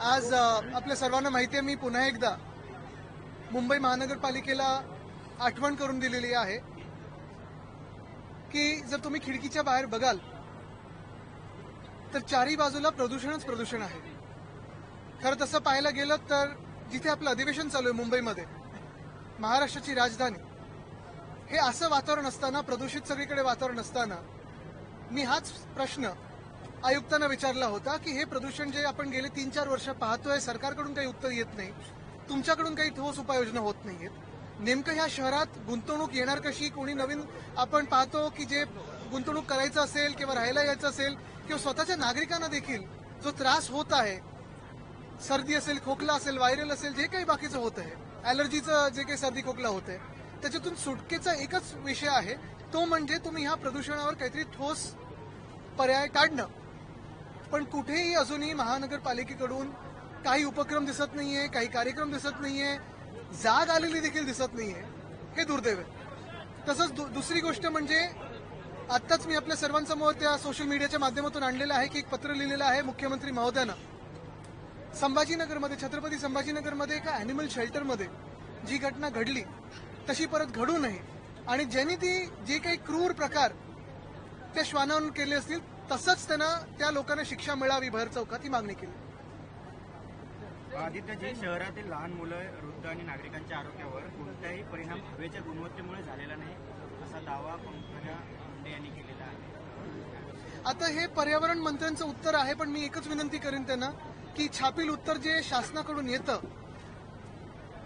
आज आपल्या सर्वांना माहिती आहे, मी पुन्हा एकदा मुंबई महानगरपालिकेला आठवण करून दिलेली आहे की जर तुम्ही खिडकीच्या बाहेर बघाल तर चारही बाजूला प्रदूषणच प्रदूषण आहे. खरं तसं पाहायला गेलं तर जिथे आपलं अधिवेशन चालू आहे मुंबईमध्ये, महाराष्ट्राची राजधानी, हे असं वातावरण असताना, प्रदूषित सगळीकडे वातावरण असताना, मी हाच प्रश्न आयुक्तांना विचारला होता की हे प्रदूषण जे आपण गेले 3-4 वर्ष पाहतोय, सरकारकडून काही उत्तर येत नाही, तुमच्याकडून काही ठोस उपाययोजना होत नाहीयेत. नेमकं ह्या शहरात गुंतवणूक येणार कशी? कोणी नवीन आपण पाहतो की जे गुंतवणूक करायचं असेल किंवा राहायला यायचं असेल किंवा स्वतःच्या नागरिकांना देखील जो त्रास होत आहे, सर्दी असेल, खोकला असेल, व्हायरल असेल, जे काही बाकीचं होत आहे, ॲलर्जीचं जे काही सर्दी खोकला होत आहे, त्याच्यातून सुटकेचा एकच विषय आहे, तो म्हणजे तुम्ही ह्या प्रदूषणावर काहीतरी ठोस पर्याय काढणं. पण कुठेही अजूनही महानगरपालिकेकडून काही उपक्रम दिसत नाहीये, काही कार्यक्रम दिसत नाहीये, जाग आलेली देखील दिसत नाहीये. हे दुर्दैव आहे. तसंच दुसरी गोष्ट म्हणजे आत्ताच मी आपल्या सर्वांसमोर त्या सोशल मीडियाच्या माध्यमातून आणलेलं आहे की एक पत्र लिहिलेलं आहे मुख्यमंत्री महोदयांना. संभाजीनगरमध्ये, छत्रपती संभाजीनगरमध्ये एका अॅनिमल शेल्टरमध्ये जी घटना घडली तशी परत घडू नये आणि ज्यांनी जे काही क्रूर प्रकार त्या श्वानांवर केले असतील तसंच त्यांना त्या लोकांना शिक्षा मिळावी भर चौकात, ही मागणी केली. आदित्यजी, शहरातील लहान मुलं, वृद्ध आणि नागरिकांच्या आरोग्यावर कोणताही परिणाम हवेच्या गुणवत्तेमुळे झालेला नाही, असा दावा पंकजा मुंडे यांनी केलेला आहे. आता हे पर्यावरण मंत्र्यांचं उत्तर आहे, पण मी एकच विनंती करेन त्यांना की छापील उत्तर जे शासनाकडून येतं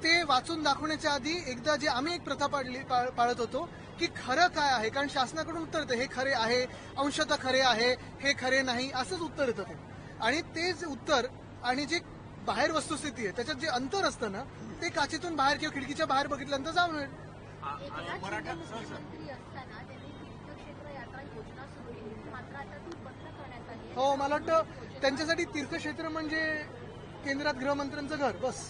ते वाचून दाखवण्याच्या आधी एकदा जे आम्ही एक प्रथा पाळत होतो की खरं काय आहे, कारण शासनाकडून उत्तर येतं हे खरे आहे, अंशतः खरे आहे, हे खरे नाही, असंच उत्तर येतं ते. आणि ते जे उत्तर आणि जे बाहेर वस्तुस्थिती आहे त्याच्यात जे अंतर असतं ना, ते काचेतून बाहेर किंवा खिडकीच्या बाहेर बघितल्यानंतर जाऊन मिळेल. हो, मला वाटतं त्यांच्यासाठी तीर्थक्षेत्र म्हणजे केंद्रात गृहमंत्र्यांचं घर, बस.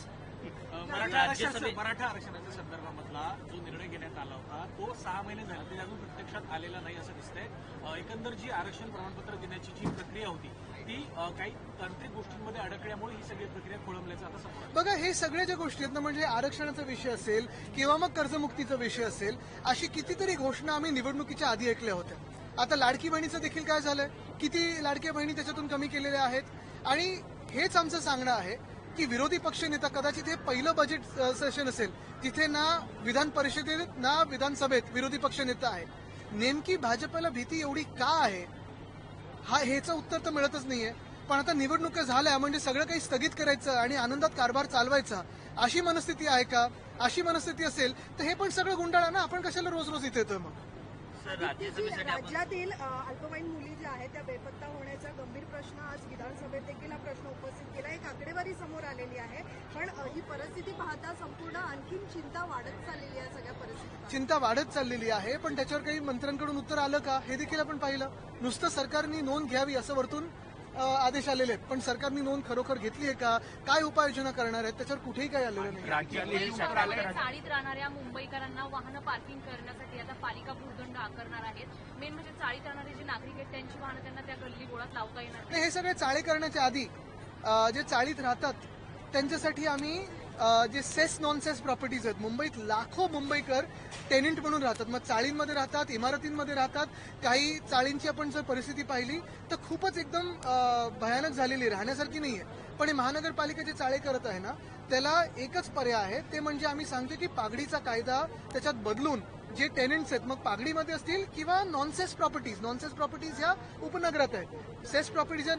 मराठा आरक्षणाच्या संदर्भामधला जो निर्णय घेण्यात आला होता तो 6 महिने झाले तरी अजून प्रत्यक्षात आलेला नाही असं दिसतंय. एकंदर जी आरक्षण प्रमाणपत्र देण्याची जी प्रक्रिया होती ती काही तांत्रिक गोष्टींमध्ये अडकल्यामुळे ही सगळी प्रक्रिया खोळंबल्याचं आता समोर. बघा, हे सगळ्या ज्या गोष्टी आहेत ना, म्हणजे आरक्षणाचा विषय असेल किंवा मग कर्जमुक्तीचा विषय असेल, अशी कितीतरी घोषणा आम्ही निवडणुकीच्या आधी ऐकल्या होत्या. आता लाडकी बहिणीचं देखील काय झालंय, किती लाडक्या बहिणी त्याच्यातून कमी केलेल्या आहेत. आणि हेच आमचं सांगणं आहे की विरोधी पक्षनेता, कदाचित हे पहिलं बजेट सेशन असेल जिथे ना विधान परिषदेत ना विधानसभेत विरोधी पक्षनेता आहे. नेमकी भाजपला भीती एवढी का आहे, ह्याचं उत्तर तर मिळतच नाहीये. पण आता निवडणुका झाल्या म्हणजे सगळं काही स्थगित करायचं आणि आनंदात कारभार चालवायचा, अशी मनस्थिती आहे का? अशी मनस्थिती असेल तर हे पण सगळं गुंडाळा ना, आपण कशाला रोज रोज इथे येतोय मग? राज्यातील अल्पवयीन मुली ज्या आहेत त्या बेपत्ता होण्याचा गंभीर प्रश्न आज विधानसभेत देखील हा प्रश्न उपस्थित केला. एक आकडेवारी समोर आलेली आहे, पण ही परिस्थिती पाहता संपूर्ण आणखी चिंता वाढत चाललेली आहे. सगळ्या परिस्थिती चिंता वाढत चाललेली आहे, पण त्याच्यावर काही मंत्र्यांकडून उत्तर आलं का हे देखील आपण पाहिलं. नुसतं सरकारने नोंद घ्यावी असं वरतून आदेश आलेले आहेत, पण सरकारने नोंद खरोखर घेतली आहे का, काय उपाययोजना करणार आहेत, त्याच्यावर कुठेही काही आलेलं नाही. चाळीत राहणाऱ्या मुंबईकरांना वाहनं पार्किंग करण्यासाठी आता पालिका भूर्दंड आकारणार आहेत. मेन म्हणजे चाळीत राहणारे जे नागरिक आहेत त्यांची वाहनं त्यांना त्या गल्ली बोळात लावता येणार नाही. हे सगळे चाळे करण्याच्या आधी जे चाळीत राहतात त्यांच्यासाठी आम्ही जे सेस नॉन सेस प्रॉपर्टीज आहेत, मुंबईत लाखो मुंबईकर टेनेंट म्हणून राहतात, मग चाळींमध्ये राहतात, इमारतींमध्ये राहतात. काही चाळींची आपण जर परिस्थिती पाहिली तर खूपच एकदम भयानक झालेली, राहण्यासारखी नाहीये. पण हे महानगरपालिका जे चाळे करत आहे ना, त्याला एकच पर्याय आहे, ते म्हणजे आम्ही सांगतो की पागडीचा कायदा त्याच्यात बदलून जे टेनेंट्स आहेत, मग पागडीमध्ये असतील किंवा नॉनसेस प्रॉपर्टीज ह्या उपनगरात आहेत, सेस प्रॉपर्टीज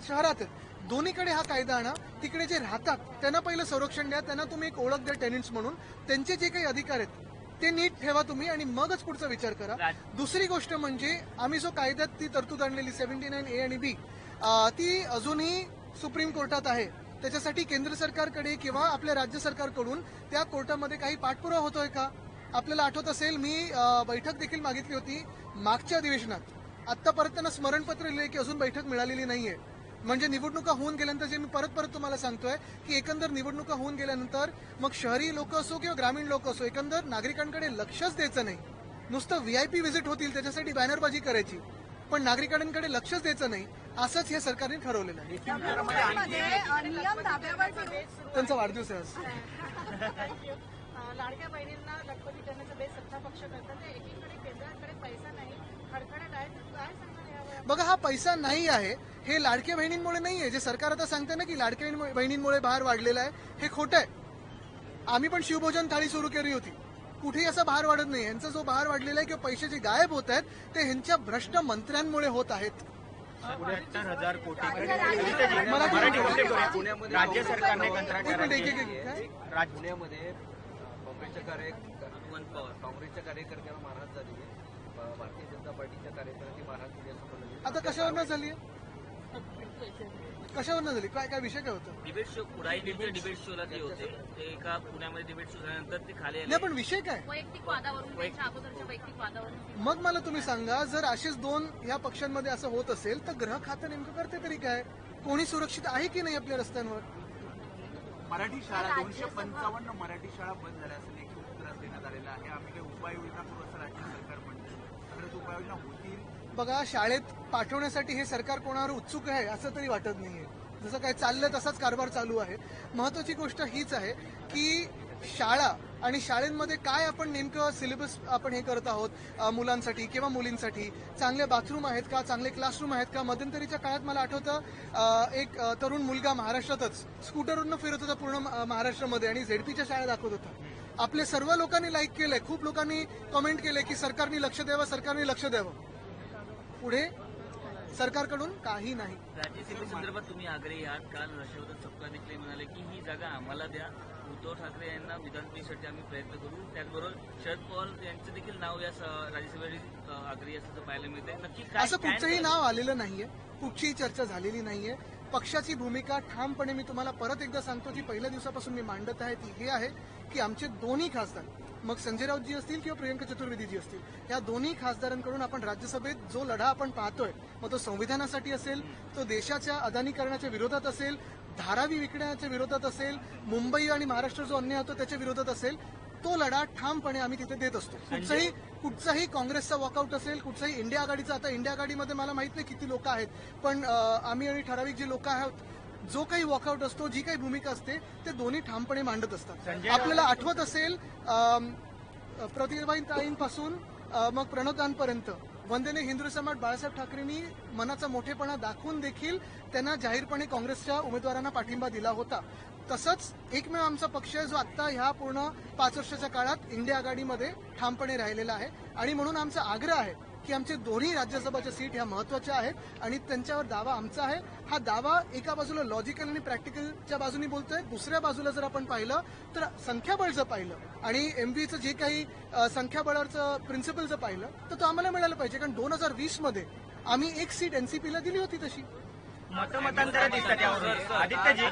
शहरात आहेत, दोन्हीकडे हा कायदा आणा. तिकडे जे राहतात त्यांना पहिलं संरक्षण द्या, त्यांना तुम्ही एक ओळख द्या टेनेंट्स म्हणून, त्यांचे जे काही अधिकार आहेत ते नीट ठेवा तुम्ही आणि मगच पुढचा विचार करा. दुसरी गोष्ट म्हणजे आम्ही जो कायद्यात ती तरतूद आणलेली 79A आणि B, ती अजूनही सुप्रीम कोर्टात आहे. त्याच्यासाठी केंद्र सरकारकडे किंवा आपल्या राज्य सरकारकडून त्या कोर्टामध्ये काही पाठपुरावा होतोय का? आपल्याला आठवत असेल, मी बैठक देखील मागितली होती मागच्या अधिवेशनात. आत्ता परत त्यांना स्मरणपत्र लिहिले की अजून बैठक मिळालेली नाहीये. म्हणजे निवडणुका होऊन गेल्यानंतर, जे मी परत तुम्हाला सांगतोय की एकंदर निवडणुका होऊन गेल्यानंतर मग शहरी लोक असो किंवा ग्रामीण लोक असो, एकंदर नागरिकांकडे लक्षच द्यायचं नाही. नुसतं VIP व्हिजिट होतील त्याच्यासाठी बॅनरबाजी करायची, पण नागरिकांकडे लक्षच द्यायचं नाही. असंच हे सरकारने ठरवलेलं आहे. मुंबईमध्ये नियम धाब्यावर ठेवून त्यांचा वाढदिवस आहे आज. लाडक्या बहिणींना लखपती करण्याचा बेस सत्ता पक्ष करतात ते एकीकडे केंद्राकडे पैसा नाही खडखडत आहे तर काय सांगणार यावर बघा, हा पैसा नाही आहे हे लाडक्या बहिणींमुळे नाहीये. जे सरकार आता सांगते ना की लाडक्या बहिणींमुळे भार वाढलेला आहे, हे खोटं आहे. आम्ही पण शिवभोजन थाळी सुरू केली होती, कुठेही असा भार वाढत नाही. यांचा जो भार वाढलेला आहे किंवा पैसे जे गायब होत आहेत ते ह्यांच्या भ्रष्ट मंत्र्यांमुळे होत आहेत. 74,000 कोटी पुण्यामध्ये राज्य सरकारने एक मिनिट, काय? पुण्यामध्ये काँग्रेसच्या कार्यकर्त्याला मारहाण झाली आहे. भारतीय जनता पार्टीच्या कार्यकर्त्यांनी मारहाण केली असं म्हणलं. आता कशावरनं झाली कशावरनं झाली? काय काय विषय काय होता? डिबेट शो कुडाई न्यूजच्या डिबेट शोला ते होते ते एका पुण्यामध्ये डिबेट शो झाल्यानंतर ते खाली आले. नाही, पण विषय काय? वैयक्तिक वादावरून त्यांच्या अगोदरच्या वैयक्तिक वादावरून मग मला तुम्ही सांगा, जर असेच दोन या पक्षांमध्ये असं होत असेल तर ग्रह खातं नेमकं करते तरी काय? कोणी सुरक्षित आहे की नाही आपल्या रस्त्यांवर? मराठी शाळा 255 मराठी शाळा बंद झाल्या असं लेखी उत्तर देण्यात आलेलं आहे. आम्ही काही उपाययोजना करू असं राज्य सरकार म्हणतं. खरंच उपाययोजना होतील? बघा, शाळेत पाठवण्यासाठी हे सरकार कोणावर उत्सुक आहे असं तरी वाटत नाहीये. जसं काय चाललंय तसाच कारभार चालू आहे. महत्वाची गोष्ट हीच आहे की शाळा आणि शाळेमध्ये काय आपण नेमकं सिलेबस आपण हे करत आहोत मुलांसाठी किंवा मुलींसाठी. चांगले बाथरूम आहेत का, चांगले क्लासरूम आहेत का? मध्यंतरीच्या काळात मला आठवतं एक तरुण मुलगा महाराष्ट्रातच स्कूटरवरनं फिरत होता पूर्ण महाराष्ट्रामध्ये आणि झेडपीच्या शाळा दाखवत होता. आपले सर्व लोकांनी लाईक केलंय, खूप लोकांनी कमेंट केले की सरकारने लक्ष द्यावं, सरकारने लक्ष द्यावं. पुढे सरकारकडून काही नाही. राज्यसभेसंदर्भात तुम्ही आग्रही आहात. काल हर्षवर्धन सपकाळ देखील म्हणाले की ही जागा आम्हाला द्या, उद्धव ठाकरे यांना विधान परिषदेसाठी आम्ही प्रयत्न करू. त्याचबरोबर शरद पवार यांचं देखील नाव या राज्यसभेसाठी आग्रही असल्याचं पाहायला मिळतंय. नक्की काय असं कुठचंही नाव आलेलं नाहीये, कुठचीही चर्चा झालेली नाहीये. पक्षाची भूमिका ठामपणे मी तुम्हाला परत एकदा सांगतो, जी पहिल्या दिवसापासून मी मांडत आहे ती हे आहे की आमचे दोन्ही खासदार, मग संजय राऊतजी असतील किंवा प्रियंका चतुर्वेदीजी असतील, या दोन्ही खासदारांकडून आपण राज्यसभेत जो लढा आपण पाहतोय, मग तो संविधानासाठी असेल, तो देशाच्या अदानीकरणाच्या विरोधात असेल, धारावी विकण्याच्या विरोधात असेल, मुंबई आणि महाराष्ट्र जो अन्याय होतो त्याच्या विरोधात असेल, तो लढा ठामपणे आम्ही तिथे देत असतो. कुठचाही काँग्रेसचा वॉकआउट असेल, कुठचाही इंडिया आघाडीचा, आता इंडिया आघाडीमध्ये मला माहित नाही किती लोक आहेत, पण आम्ही आणि ठराविक जे लोक आहोत, जो काही वॉकआउट असतो, जी काही भूमिका असते, ते दोन्ही ठामपणे मांडत असतात. आपल्याला आठवत असेल प्रतिभाताईंपासून मग प्रणवदांपर्यंत वंदनीय हिंदू सम्राट बाळासाहेब ठाकरेंनी मनाचा मोठेपणा दाखवून देखील त्यांना जाहीरपणे काँग्रेसच्या उमेदवारांना पाठिंबा दिला होता. तसंच एकमेव आमचा पक्ष आहे जो आता ह्या पूर्ण 5 वर्षाच्या काळात इंडिया आघाडीमध्ये ठामपणे राहिलेला आहे. आणि म्हणून आमचा आग्रह आहे की आमचे दोन्ही राज्यसभाच्या सीट ह्या महत्वाच्या आहेत आणि त्यांच्यावर दावा आमचा आहे. हा दावा एका बाजूला लॉजिकल आणि प्रॅक्टिकलच्या बाजूने बोलतोय, दुसऱ्या बाजूला जर आपण पाहिलं तर संख्याबळ जर पाहिलं आणि एमव्हीचं जे काही संख्याबळाचं प्रिन्सिपल जर पाहिलं तर तो आम्हाला मिळालं पाहिजे. कारण 2020 मध्ये आम्ही एक सीट एनसीपीला दिली होती. तशी मतमतांतर दिसतात यावरून. आदित्यजी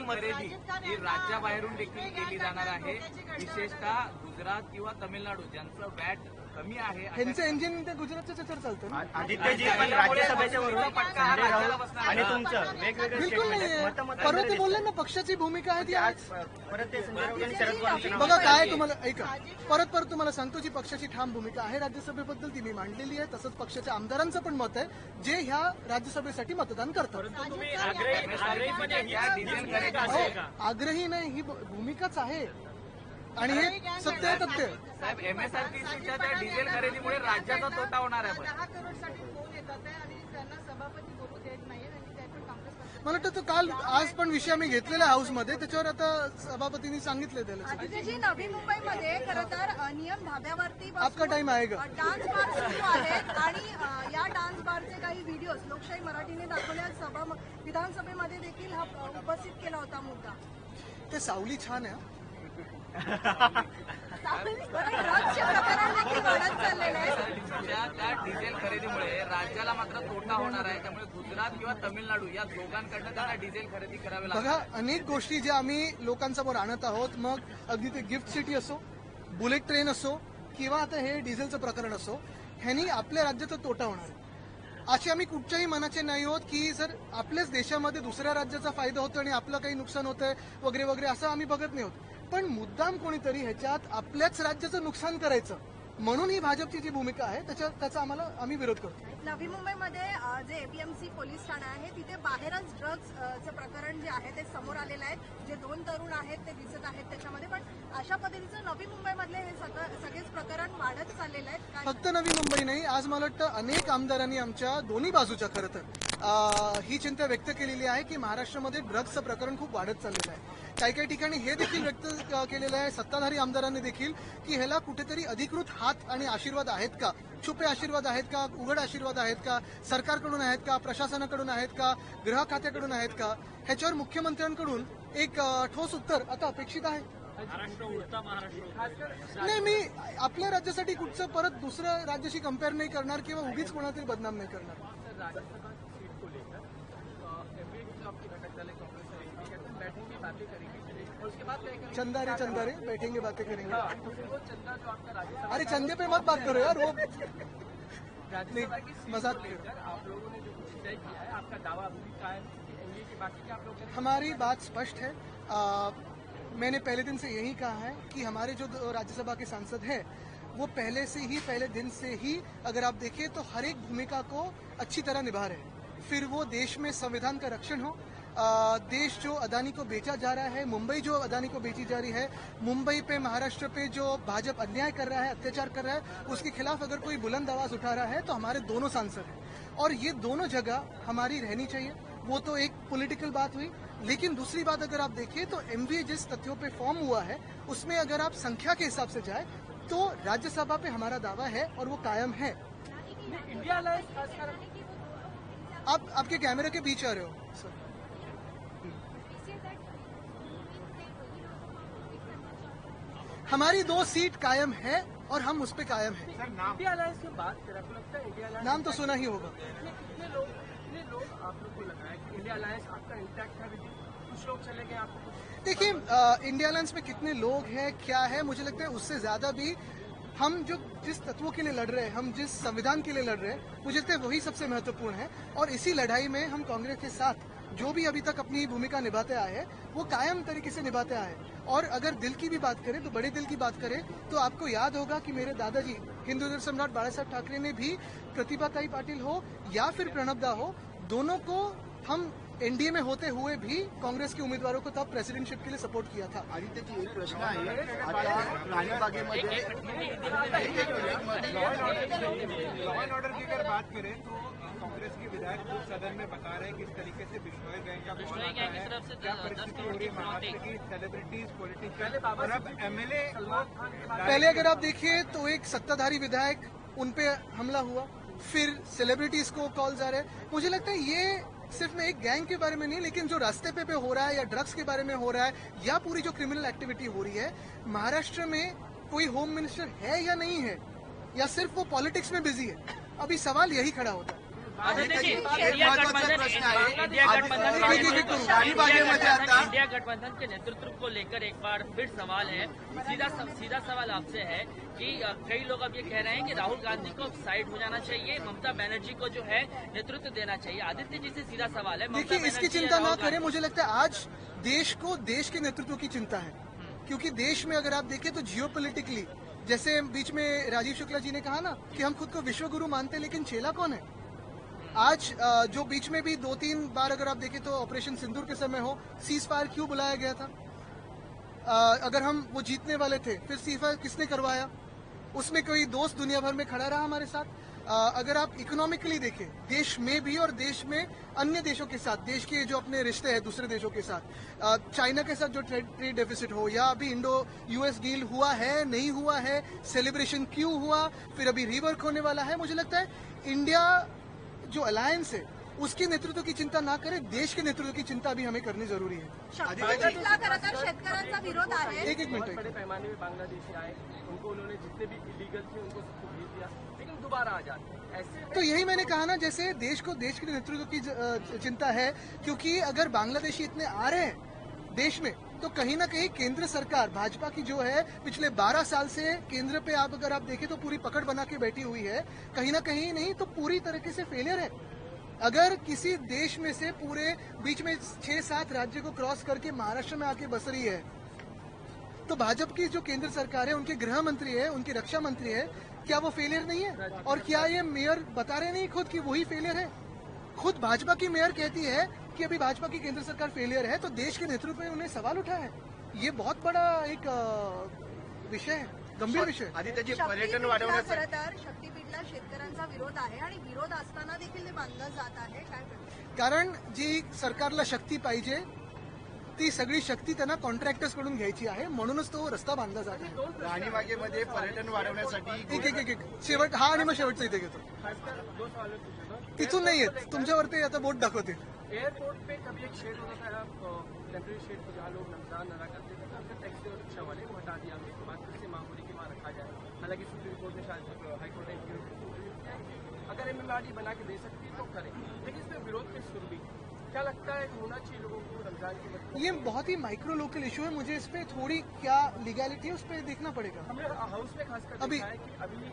खरेदी ही राज्याबाहेरून देखील केली जाणार आहे. विशेषतः गुजरात किंवा तामिळनाडू ज्यांचं वॅट कमी आहे. ह्यांचं इंजिन ते गुजरातच्या त्याच्यावर चालतं ना. आदित्यजी पण राज्यसभेच्या वरून संजय राऊत आणि तुमचं वेगवेगळे बिलकुल नाहीये. परवा ते बोलले ना, पक्षाची भूमिका आहे ती आज. परत ते संजय राऊत आणि शरद पवार बघा काय तुम्हाला ऐका, परत तुम्हाला सांगतो, जी पक्षाची ठाम भूमिका आहे राज्यसभेबद्दल ती मी मांडलेली आहे. तसंच पक्षाच्या आमदारांचं पण मत आहे जे ह्या राज्यसभेसाठी मतदान करतात. आग्रही नाही, ही भूमिकाच आहे आणि हे सत्य आहे. तथ्य साहेब, एमएसआरटीसीच्या त्या डिझेल खरेदीमुळे राज्याचा तोटा होणार आहे. 10 करोडसाठी फोन येतात आहे आणि त्यांना सभापती बोलू देत नाहीये आणि त्या पण काँग्रेस पक्षाचे मला वाटतं तो काल आज पण विषय आम्ही घेतलेला हाऊसमध्ये, त्याच्यावर आता सभापतींनी सांगितले त्याला. आदित्यजी, नवी मुंबईमध्ये खरं तर नियम धाब्यावरती आपका टाइम आएगा. डान्स बार सुरू आहेत आणि या डान्स बारचे काही व्हिडिओज लोकशाही मराठीने दाखवल्या. विधानसभेमध्ये देखील हा उपस्थित केला होता मुद्दा. ते सावली छान आहे. ड्रग्सचे प्रकरण देखील वाढत चाललेलं आहे. त्या डिझेल खरेदीमुळे राज्याला मात्र तोटा होणार आहे. त्यामुळे गुजरात किंवा तामिळनाडू या दोघांकडनं त्यांना डिझेल खरेदी करावी लागेल. बघा, अनेक गोष्टी ज्या आम्ही लोकांसमोर आणत आहोत, मग अगदी ते गिफ्ट सिटी असो, बुलेट ट्रेन असो किंवा आता हे डिझेलचं प्रकरण असो, ह्यांनी आपल्या राज्याचा तोटा होणार आहे. असे आम्ही कुठच्याही मनाचे नाही होत की जर आपल्याच देशामध्ये दुसऱ्या राज्याचा फायदा होतो आणि आपलं काही नुकसान होतंय वगैरे वगैरे, असं आम्ही बघत नाही होत. पण मुद्दाम कोणीतरी ह्याच्यात आपल्याच राज्याचं नुकसान करायचं म्हणून ही भाजपची जी भूमिका आहे त्याचा आम्ही विरोध करतो. नवी मुंबईमध्ये जे एपीएमसी पोलीस ठाणे आहे तिथे बाहेरच ड्रग्जचं प्रकरण जे आहे ते समोर आलेलं आहे. जे 2 तरुण आहेत ते दिसत आहेत त्याच्यामध्ये, पण अशा पद्धतीचं नवी मुंबईमधले हे सगळेच प्रकरण वाढत चाललेलं आहे. काय फक्त नवी मुंबई नाही, आज मला वाटतं अनेक आमदारांनी आमच्या दोन्ही बाजूच्या खरं तर ही चिंता व्यक्त केलेली आहे की महाराष्ट्रामध्ये ड्रग्जचं प्रकरण खूप वाढत चाललेलं आहे. काही ठिकाणी हे देखील व्यक्त केलेलं आहे सत्ताधारी आमदारांनी देखील की ह्याला कुठेतरी अधिकृत हात आणि आशीर्वाद आहेत का, छुपे आशीर्वाद आहेत का, उघड आशीर्वाद आहेत का, सरकारकडून आहेत का, प्रशासनाकडून आहेत का, गृह खात्याकडून आहेत का, ह्याच्यावर मुख्यमंत्र्यांकडून एक ठोस उत्तर आता अपेक्षित आहे. महाराष्ट्र उडता महाराष्ट्र नाही, मी आपल्या राज्यासाठी कुठचं परत दुसऱ्या राज्याशी कम्पेअर नाही करणार किंवा उगीच कोणातरी बदनाम नाही करणार. चंदा रे बैठेंगे बातें करेंगे. अरे चंदे पे मत बात करो यार, वो नहीं, मजाक हमारी बात स्पष्ट है. मैंने पहले दिन से यही कहा है कि हमारे जो राज्यसभा के सांसद हैं वो पहले दिन से ही अगर आप देखें तो हर एक भूमिका को अच्छी तरह निभा रहे हैं. फिर वो देश में संविधान का रक्षण हो, देश जो अदानी को बेचा जा रहा है, मुंबई जो अदानी को बेची जा रही है, मुंबई पे महाराष्ट्र पे जो भाजपा अन्याय कर रहा है, अत्याचार कर रहा है, उसके खिलाफ अगर कोई बुलंद आवाज उठा रहा है तो हमारे दोनों सांसद हैं और ये दोनों जगह हमारी रहनी चाहिए. वो तो एक पॉलिटिकल बात हुई, लेकिन दूसरी बात अगर आप देखिए तो एमवीए जिस तथ्यों पे फॉर्म हुआ है उसमें अगर आप संख्या के हिसाब से जाए तो राज्यसभा पे हमारा दावा है और वो कायम है. आप आपके कैमरे के बीच आ रहे हो सर. हमारी 2 सीट कायम है और हम उस पे कायम हैं. इंडिया अलायंस की बात करें, आपको लगता है इंडिया अलायंस नाम तो सुना ही होगा. कितने लोग आप लोग को लग रहा है कि इंडिया अलायंस आपका इंटैक्ट है? कुछ लोग चले गए आपको? देखिए, इंडिया अलायंस में कितने लोग हैं, क्या है, मुझे लगता है उससे ज्यादा भी हम जिस तत्वों के लिए लड़ रहे हैं, हम जिस संविधान के लिए लड़ रहे हैं, मुझे लगता है वही सबसे महत्वपूर्ण है. और इसी लड़ाई में हम कांग्रेस के साथ जो भी अभी तक अपनी भूमिका निभाते आए हैं वो कायम तरीके से निभाते आए हैं. और अगर दिल की भी बात करें तो बड़े दिल की बात करें तो आपको याद होगा कि मेरे दादाजी हिंदू सम्राट बाला साहब ठाकरे ने भी प्रतिभाताई पाटिल हो या फिर प्रणब दा हो, दोनों को हम एनडीए में होते हुए भी कांग्रेस के उम्मीदवारों को तब प्रेसिडेंटशिप के लिए सपोर्ट किया था. आणि त्याची एक प्रश्न आहे, आता राणीबागेमध्ये लॉ एंड ऑर्डर की अगर बात करें तो कांग्रेस के विधायक खुद सदन में बता रहे हैं किस तरीके से बिश्नोई गैंग का फोन आता है, क्या परिस्थिति हो रही है महाराष्ट्र की, सेलिब्रिटीज, पॉलिटिशियन और अब एमएलए. पहले अगर आप देखिए तो एक सत्ताधारी विधायक उन पे हमला हुआ, फिर सेलिब्रिटीज को कॉल्स आ रहे हैं. मुझे लगता है ये सिर्फ मैं एक गैंग के बारे में नहीं, लेकिन जो रास्ते पे हो रहा है या ड्रग्स के बारे में हो रहा है या पूरी जो क्रिमिनल एक्टिविटी हो रही है, महाराष्ट्र में कोई होम मिनिस्टर है या नहीं है या सिर्फ वो पॉलिटिक्स में बिजी है, अभी सवाल यही खड़ा होता है. देखिए, एक महत्वाचा प्रश्न आहे. इंडिया गठबंधन के नेतृत्व को लेकर एक बार फिर सवाल है. सीधा सवाल आपसे है कि कई लोग अब ये कह रहे हैं कि राहुल गांधी को साइड हो जाना चाहिए, ममता बनर्जी को जो है नेतृत्व देना चाहिए. आदित्य जी से सीधा सवाल है. देखिए, इसकी चिंता ना करें. मुझे लगता है आज देश को देश के नेतृत्व की चिंता है, क्योंकि देश में अगर आप देखें तो जियोपॉलिटिकली, जैसे बीच में राजीव शुक्ला जी ने कहा ना कि हम खुद को विश्वगुरु मानते हैं, लेकिन चेला कौन है. आज जो बीच में भी 2-3 बार अगर आप देखें तो ऑपरेशन सिंदूर के समय हो, सीज फायर क्यों बुलाया गया था? अगर हम वो जीतने वाले थे, फिर सीज फायर किसने करवाया? उसमें कोई दोस्त दुनिया भर में खड़ा रहा हमारे साथ. अगर आप इकोनॉमिकली देखें, देश में भी और देश में अन्य देशों के साथ, देश के जो अपने रिश्ते हैं दूसरे देशों के साथ, चाइना के साथ जो ट्रेड डेफिसिट हो या अभी इंडो यूएस डील हुआ है नहीं हुआ है, सेलिब्रेशन क्यों हुआ, फिर अभी रिवर्क होने वाला है. मुझे लगता है इंडिया जो अलायंस है उसके नेतृत्व की चिंता ना करें, देश के नेतृत्व की चिंता भी हमें करनी जरूरी है. भाजपला खरं तर शेतकऱ्यांचा विरोध आहे. एक मिनट. बड़े पैमाने में बांग्लादेशी आए, उनको उन्होंने जितने भी इलीगल थे उनको सबको भेज दिया, लेकिन दोबारा आ जाते. ऐसे तो यही मैंने कहा ना, जैसे देश को देश के नेतृत्व की चिंता है, क्योंकि अगर बांग्लादेशी इतने आ रहे हैं देश में तो कहीं ना कहीं केंद्र सरकार भाजपा की जो है पिछले 12 साल से केंद्र पे अगर आप देखें तो पूरी पकड़ बना के बैठी हुई है, कहीं ना कहीं नहीं तो पूरी तरीके से फेलियर है. अगर किसी देश में से पूरे बीच में 6-7 राज्य को क्रॉस करके महाराष्ट्र में आके बस रही है तो भाजपा की जो केंद्र सरकार है, उनके गृह मंत्री है, उनकी रक्षा मंत्री है, क्या वो फेलियर नहीं है? और क्या ये मेयर बता रहे नहीं खुद कि वही फेलियर है? खुद भाजपा की मेयर कहती है कि अभी भाजपा की केंद्र सरकार फेलियर है, तो देश के नेतृत्व में उन्हें सवाल उठा है। ये बहुत बड़ा एक विषय है, गंभीर विषय. आधी त्याची पर्यटन वाढवण्यासाठी खरं तर शक्तीपीठला शेतकऱ्यांचा विरोध आहे आणि विरोध असताना देखील ते बांधलं जात आहे. काय करणार? कारण जी सरकारला शक्ती पाहिजे ती सगळी शक्ती त्यांना कॉन्ट्रॅक्टर्स कडून घ्यायची आहे, म्हणूनच तो रस्ता बांधला जात आहे. राणीबागेमध्ये पर्यटन वाढवण्यासाठी एक शेवट हा आणि मग शेवटचा इथे घेतो. तिथून नाही येत, तुमच्यावरती आता बोट दाखवते. एयरपोर्ट पे कभी एक शेड होता था, टेम्परेरी शेड जहाँ लोग रमजान अदा करते थे, तो टैक्सी और रिक्शा वाले को हटा दिया. हमने बात फिर से मांग हो रही कि वहाँ रखा जाए. हालांकि सुप्रीम कोर्ट ने शायद हाईकोर्ट ने अगर एमएमआरडी बना के दे सकती है तो करें, लेकिन इसमें विरोध की सुर भी क्या लगता है होना चाहिए लोगों को रमजान की वक्त. ये बहुत ही माइक्रो लोकल इशू है, मुझे इस पे थोड़ी क्या लीगैलिटी है उस पर देखना पड़ेगा. हमने हाउस में खासकर अभी- देखा है कि अभी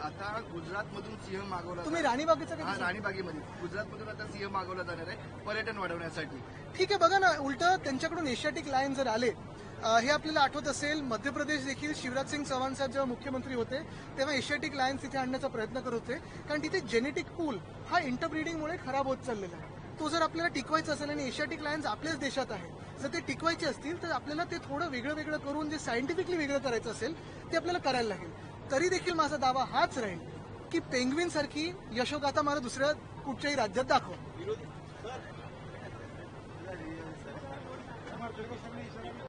आता गुजरातमधून सिंह मागवला तुम्ही जाणार राणीबागेचं आहे. काय हा, राणीबागेमध्ये गुजरातमधून आता सिंह मागवला जाणार आहे पर्यटन वाढवण्यासाठी. ठीक आहे, बघा ना, उलट त्यांच्याकडून एशियाटिक लायन जर आले, हे आपल्याला आठवत असेल, मध्य प्रदेश देखील शिवराज सिंग चौहान साहेब जेव्हा मुख्यमंत्री होते तेव्हा एशियाटिक लायन्स तिथे आणण्याचा प्रयत्न करत होते, कारण तिथे जेनेटिक पूल हा इंटरब्रीडिंगमुळे खराब होत चाललेला आहे. तो जर आपल्याला टिकवायचा असेल आणि एशियाटिक लायन्स आपल्याच देशात आहे, जर ते टिकवायचे असतील तर आपल्याला ते थोडं वेगळं वेगळं करून जे सायंटिफिकली वेगळं करायचं असेल ते आपल्याला करायला लागेल. तरी देखील माझा दावा हाच राहील की पेंग्विन सारखी यशोगाथा मला दुसऱ्या कुठच्याही राज्यात दाखवा.